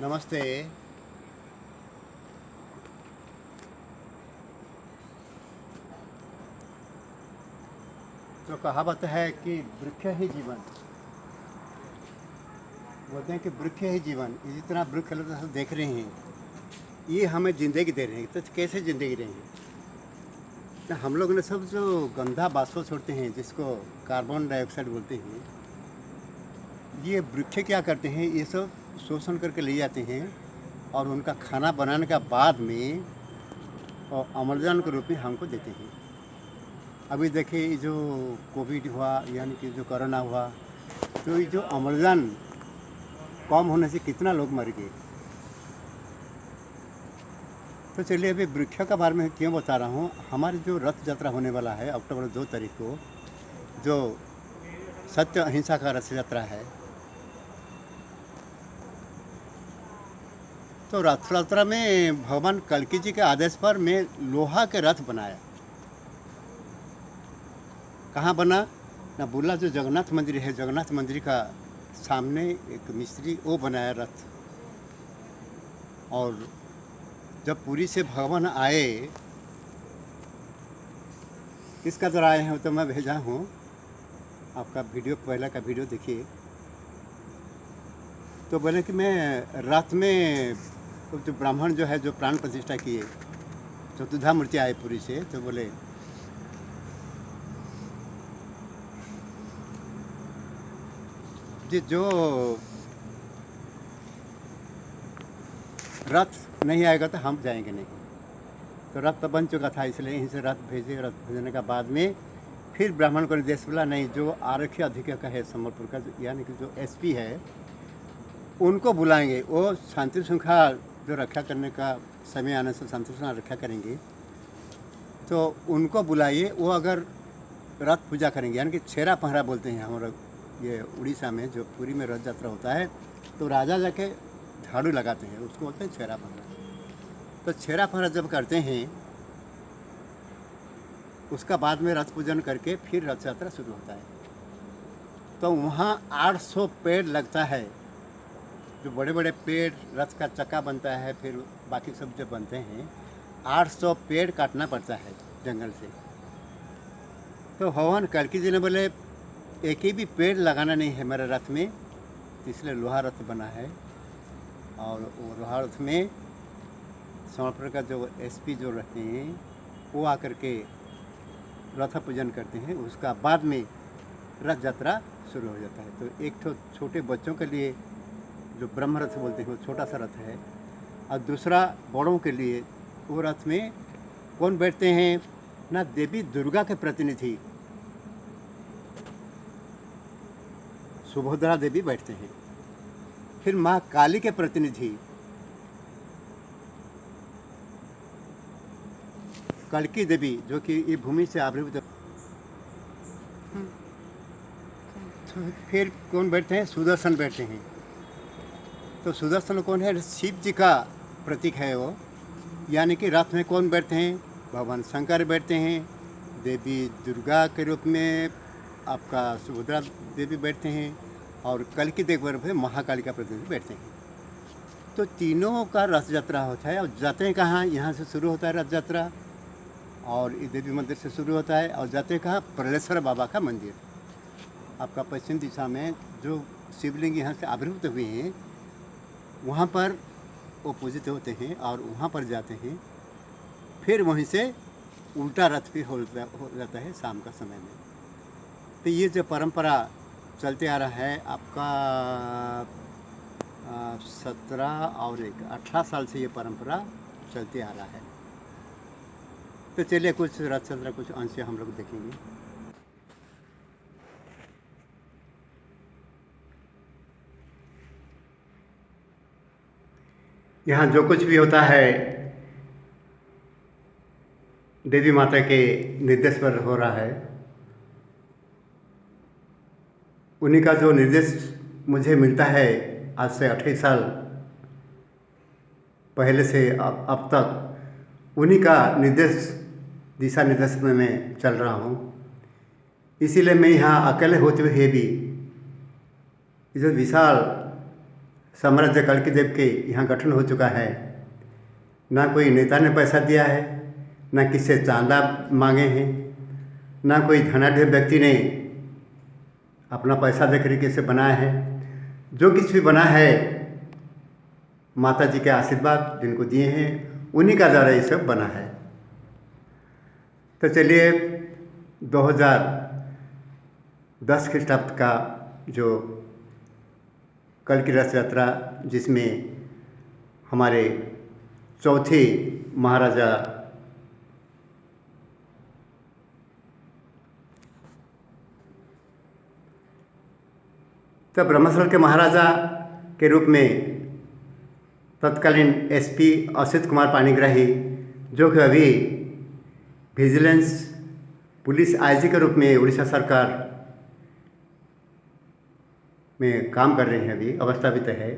नमस्ते। तो कहावत है कि वृक्ष ही जीवन। बोलते हैं कि वृक्ष ही जीवन। ये जितना वृक्ष लोग सब देख रहे हैं, ये हमें ज़िंदगी दे रहे हैं। तो कैसे ज़िंदगी रहे हैं? तो हम लोग ने सब जो गंदा वाष्प छोड़ते हैं, जिसको कार्बन डाइऑक्साइड बोलते हैं, ये वृक्ष क्या करते हैं? ये सब शोषण करके ले जाते हैं और उनका खाना बनाने के बाद में और अम्लजान के रूप में हमको देते हैं। अभी देखिए, ये जो कोविड हुआ, यानी कि जो कोरोना हुआ, तो ये जो अम्लजान कम होने से कितना लोग मर गए। तो चलिए, अभी वृक्ष के बारे में क्यों बता रहा हूँ। हमारी जो रथ यात्रा होने वाला है अक्टूबर 2 तारीख को, जो सत्य अहिंसा का रथ यात्रा है, तो रथ यात्रा में भगवान कल्कि जी के आदेश पर मैं लोहा के रथ बनाया। कहाँ बना ना? बुर्ला जो जगन्नाथ मंदिर है, जगन्नाथ मंदिर का सामने एक मिस्त्री वो बनाया रथ। और जब पुरी से भगवान आए, किसका द्वारा आए हैं तो मैं भेजा हूँ। आपका वीडियो, पहला का वीडियो देखिए। तो बोले कि मैं रात में तो जो ब्राह्मण जो है, जो प्राण प्रतिष्ठा किए, चतुर्धा मूर्ति आए पुरी से, तो बोले जी जो रथ नहीं आएगा तो हम जाएंगे नहीं। तो रथ तो बन चुका था, इसलिए यहीं से रथ भेजे। रथ भेजने के बाद में फिर ब्राह्मण को निर्देश मिला, नहीं, जो आरक्षी अधीक्षक है संबलपुर का, यानी कि जो एसपी है, उनको बुलाएंगे। वो शांति श्रृंखला जो रक्षा करने का समय आने से शांति श्रृंखला रक्षा करेंगे, तो उनको बुलाइए। वो अगर रथ पूजा करेंगे, यानी कि छेरा पहरा बोलते हैं हम लोग, ये उड़ीसा में जो पुरी में रथ यात्रा होता है, तो राजा जाके झाड़ू लगाते हैं, उसको बोलते हैं छेरा पहरा। तो छेरा पहरा जब करते हैं, उसका बाद में रथ पूजन करके फिर रथ यात्रा शुरू होता है। तो वहाँ 800 पेड़ लगता है, जो बड़े बड़े पेड़, रथ का चक्का बनता है, फिर बाकी सब जो बनते हैं, 800 पेड़ काटना पड़ता है जंगल से। तो भगवान कल्कि जी ने बोले एक ही भी पेड़ लगाना नहीं है मेरे रथ में, इसलिए लोहा रथ बना है। और वो लोहा रथ में संबलपुर का जो एसपी जो रहते हैं, वो आकर के रथ पूजन करते हैं। उसका बाद में रथ यात्रा शुरू हो जाता है। तो एक तो छोटे बच्चों के लिए जो ब्रह्म रथ बोलते हैं, वो छोटा सा रथ है। और दूसरा बड़ों के लिए, वो रथ में कौन बैठते हैं ना? देवी दुर्गा के प्रतिनिधि सुभद्रा देवी बैठते हैं। फिर माँ काली के प्रतिनिधि कल्कि देवी, जो कि ये भूमि से आविर्भूत। तो फिर कौन बैठते हैं? सुदर्शन बैठते हैं। तो सुदर्शन कौन है? शिव जी का प्रतीक है वो। यानी कि रथ में कौन बैठते हैं? भगवान शंकर बैठते हैं। देवी दुर्गा के रूप में आपका सुभद्रा देवी बैठते हैं। और कल्कि देवी के रूप में महाकाली का प्रतिनिधि बैठते हैं। तो तीनों का रथ यात्रा होता है। और जाते हैं कहाँ? यहाँ से शुरू होता है रथ यात्रा, और ये देवी मंदिर से शुरू होता है। और जाते हैं कहाँ? प्रलेश्वर बाबा का मंदिर। आपका पश्चिम दिशा में जो शिवलिंग यहाँ से आविर्भूत हुए हैं, वहाँ पर वो पूजित होते हैं और वहाँ पर जाते हैं। फिर वहीं से उल्टा रथ फिर हो जाता है शाम का समय में। तो ये जो परंपरा चलते आ रहा है आपका 17 और 18 साल से ये परंपरा चलते आ रहा है। तो चलिए, कुछ रथ यात्रा कुछ अंश हम लोग देखेंगे। यहाँ जो कुछ भी होता है देवी माता के निर्देश पर हो रहा है। उन्हीं का जो निर्देश मुझे मिलता है आज से 28 साल पहले से अब तक, उन्हीं का निर्देश, दिशा निर्देश में मैं चल रहा हूँ। इसीलिए मैं यहाँ अकेले होते हुए भी ये जो विशाल साम्राज्य कल्कि देव के यहाँ गठन हो चुका है, ना कोई नेता ने पैसा दिया है, ना किससे चांदा मांगे हैं, ना कोई धनाढ्य व्यक्ति ने अपना पैसा दे करके इसे बनाया है। जो कुछ भी बना है माता जी के आशीर्वाद जिनको दिए हैं उन्हीं का द्वारा ये सब बना है। तो चलिए 2010 ख्रीष्टाब्द का जो कल की रथ यात्रा, जिसमें हमारे चौथे महाराजा तब ब्रह्मसल के महाराजा के रूप में तत्कालीन एसपी असित कुमार पाणिग्राही, जो कि अभी विजिलेंस पुलिस आईजी के रूप में उड़ीसा सरकार में काम कर रहे हैं, अभी अवस्थापित है।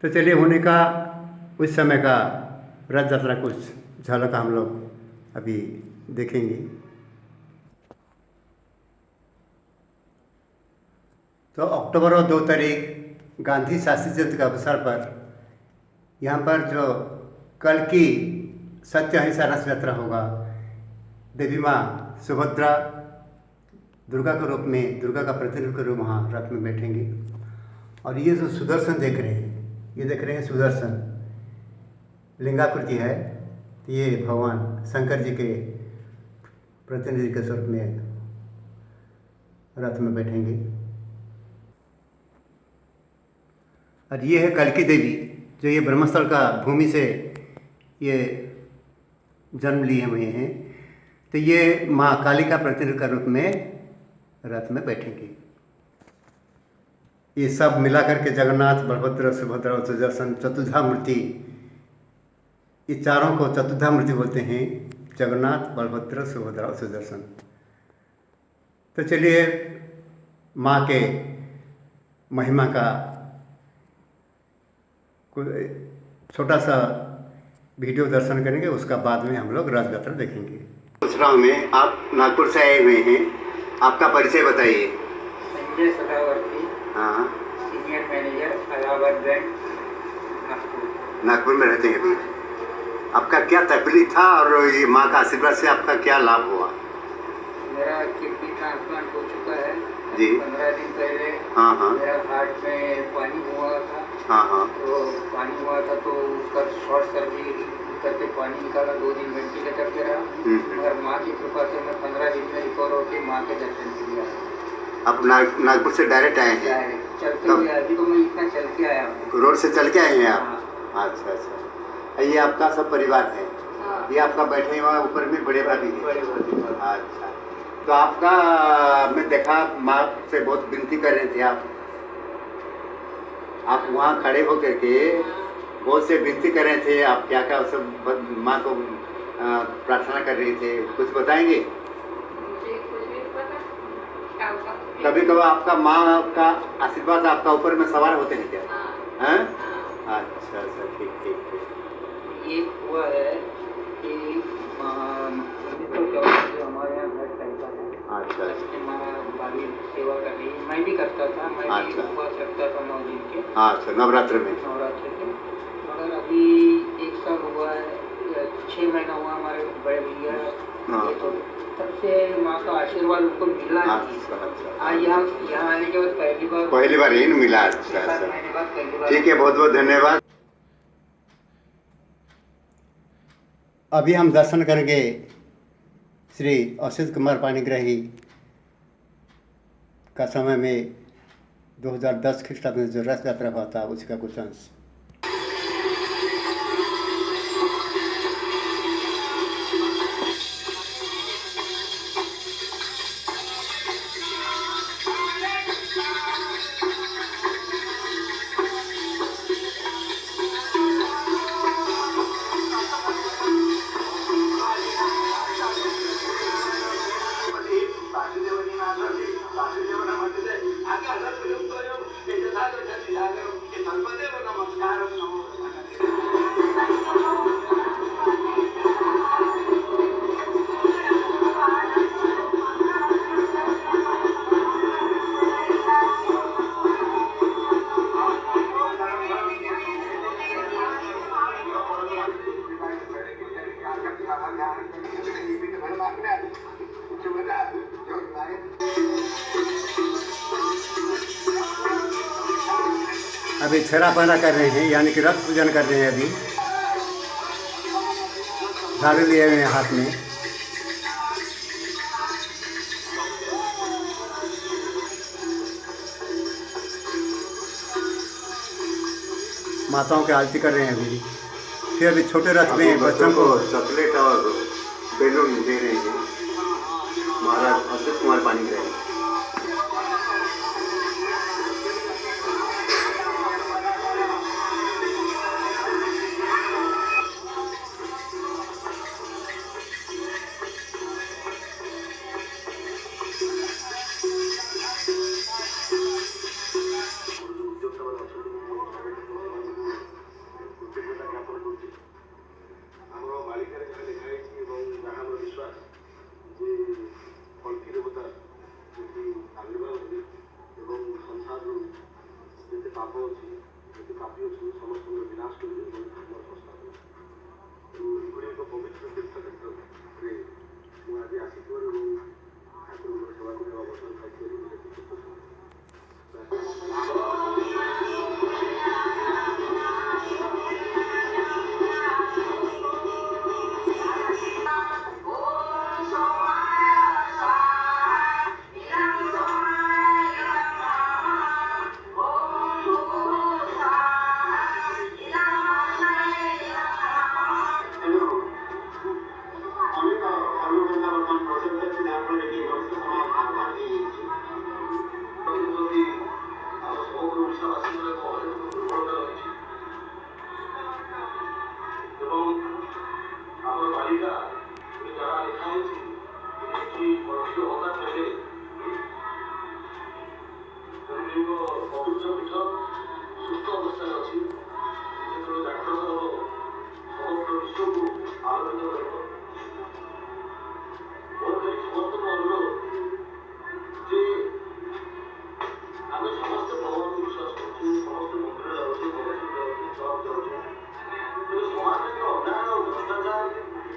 तो चलिए होने का उस समय का रथ यात्रा कुछ झलक हम लोग अभी देखेंगे। तो अक्टूबर 2 तारीख गांधी शास्त्री जयंती के अवसर पर यहाँ पर जो कल की सत्य अहिंसा रथ यात्रा होगा, देवी माँ सुभद्रा दुर्गा के रूप में, दुर्गा का प्रतिनिधित्व के रूप में वहाँ रथ में बैठेंगी। और ये जो सुदर्शन देख रहे हैं, ये देख रहे हैं सुदर्शन लिंगाकृति है। तो ये भगवान शंकर जी के प्रतिनिधि के स्वरूप में रथ में बैठेंगे। और ये है कल्कि देवी, जो ये ब्रह्मस्थल का भूमि से ये जन्म लिए हुए हैं। तो ये माँ काली का प्रतिनिधित्व के रूप में रथ में बैठेंगे। ये सब मिलाकर के जगन्नाथ, बलभद्र, सुभद्रा और सुदर्शन चतुर्धा मूर्ति, ये चारों को चतुर्धा मूर्ति बोलते हैं, जगन्नाथ, बलभद्र, सुभद्रा और सुदर्शन। तो चलिए माँ के महिमा का छोटा सा वीडियो दर्शन करेंगे, उसका बाद में हम लोग रथ यात्रा देखेंगे। पूछ रहा हूँ मैं, आप नागपुर से आए हुए हैं, आपका परिचय बताइए। संजय सदावर्ती, हाँ, senior manager, Allahabad bank, Nagpur. Nagpur में रहते हैं अभी। आपका क्या तकलीफ था और ये माँ का आशीर्वाद से आपका क्या लाभ हुआ? मेरा किडनी ट्रांसप्लांट हो चुका है जी। 15 दिन पहले। हाँ हाँ। मेरा हार्ट में पानी हुआ था। हाँ हाँ। तो पानी हुआ था तो उसका शॉर्ट सर्जरी करके पानी निकाला, 2 दिन वेंटिलेटर पे रहा। मगर माँ की कृपा से मैं 15 दिन में रिकवर होकर माँ के दर्शन किया। आप नागपुर से डायरेक्ट आए हैं? चलते हुए, अभी तो मैं इतना चल के आया हूँ। रोड से चल के आए हैं आप? हाँ। अच्छा अच्छा। ये आपका सब परिवार है? हाँ। ये आपका बैठे हुआ ऊपर में बड़े भाभी है? बड़े भाभी। अच्छा। तो आपका मैं देखा माँ से बहुत विनती कर रहे थे आप वहाँ खड़े होकर के बहुत से विनती कर रहे थे। आप क्या क्या सब माँ को प्रार्थना कर रहे थे, कुछ बताएंगे? कभी कभी आपका माँ का आशीर्वाद आपका ऊपर में सवार होते हैं क्या? हैं? अच्छा अच्छा, ठीक ठीक ठीक। ये हुआ है कि 1914 जो हमारे यहाँ घर चलता है। अच्छा। हमारा भाभी सेवा कर रही है, मैं भी करता था, मैं भी अच्छा। उपवास रखता था 9 दिन के। अच्छा, नवरात्र में? नवरात्र के। मगर अभी 1 साल हुआ है, 6 महीना हुआ हमारे बड़े भैया, ये तो तब से माँ का आशीर्वाद उनको मिला नहीं। अच्छा अच्छा। आज यहाँ आने के बाद पहली बार ही मिला? अच्छा अच्छा, 7 महीने बाद पहली बार। ठीक है, बहुत बहुत धन्यवाद। अभी हम दर्शन करेंगे श्री असित कुमार पाणिग्राही का समय में 2010 ख्रीष्टाब्द में जो रथ यात्रा हुआ था उसका कुछ अंश। अभी छेरा पहरा कर रहे हैं, यानी कि रथ पूजन कर रहे हैं। अभी झाड़ू लिए हुए हैं हाथ में। माताओं की आरती कर रहे हैं अभी। फिर अभी छोटे रथ में बच्चों को चॉकलेट और बैलून दे रहे हैं महाराज अशोक कुमार पानीग्राही।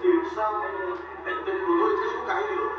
हिंसा, क्रोध इतने सब काहे